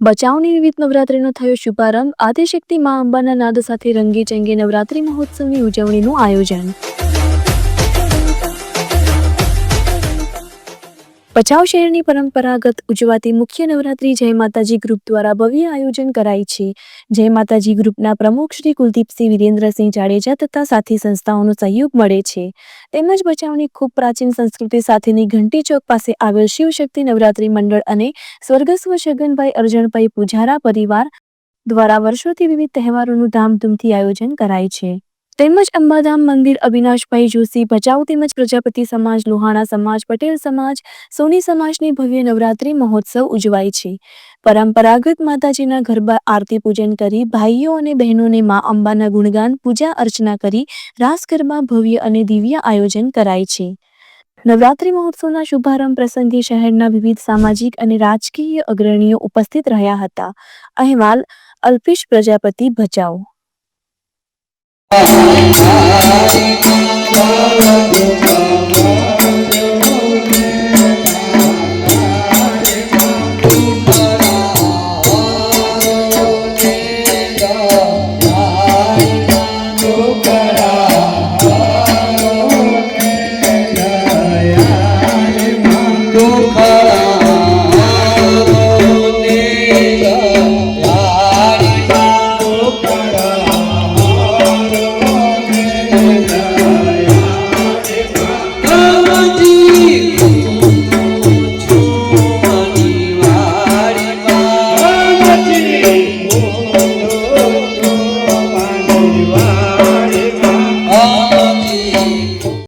બચાવની વિવિધ નવરાત્રિનો થયો શુભારંભ. આદિશક્તિ મા અંબાના નાદ સાથે રંગેચંગે નવરાત્રિ મહોત્સવની ઉજવણીનું આયોજન. ભચાઉ શહેરની પરંપરાગત ઉજવાતી મુખ્ય નવરાત્રી જય માતાજી ગ્રુપ દ્વારા ભવ્ય આયોજન કરાઈ છે. જય માતાજી ગ્રુપના પ્રમુખ શ્રી કુલદીપસિંહ વિરેન્દ્રસિંહ જાડેજા તથા સાથી સંસ્થાઓનો સહયોગ મળે છે. તેમજ ભચાઉની ખૂબ પ્રાચીન સંસ્કૃતિ સાથેની ઘંટી ચોક પાસે આવેલ શિવશક્તિ નવરાત્રી મંડળ અને સ્વર્ગસ્વ છગનભાઈ અરજણભાઈ પૂજારા પરિવાર દ્વારા વર્ષોથી વિવિધ તહેવારોનું ધામધૂમથી આયોજન કરાય છે. તેમજ અંબાધામ મંદિર અવિનાશભાઈ જોશી ભચાઉ તેમજ પ્રજાપતિ સમાજ, લોહાણા સમાજ, પટેલ સમાજ, સોની સમાજની ભવ્ય નવરાત્રી મહોત્સવ ઉજવાય છે. પરંપરાગત માતાજીના ગરબા આરતી પૂજન કરી ભાઈઓ અને બહેનોને મા અંબાના ગુણગાન પૂજા અર્ચના કરી રાસ ગરબા ભવ્ય અને દિવ્ય આયોજન કરાય છે. નવરાત્રી મહોત્સવના શુભારંભ પ્રસંગે શહેરના વિવિધ સામાજિક અને રાજકીય અગ્રણીઓ ઉપસ્થિત રહ્યા હતા. અહેવાલ અલ્પેશ પ્રજાપતિ, ભચાઉ.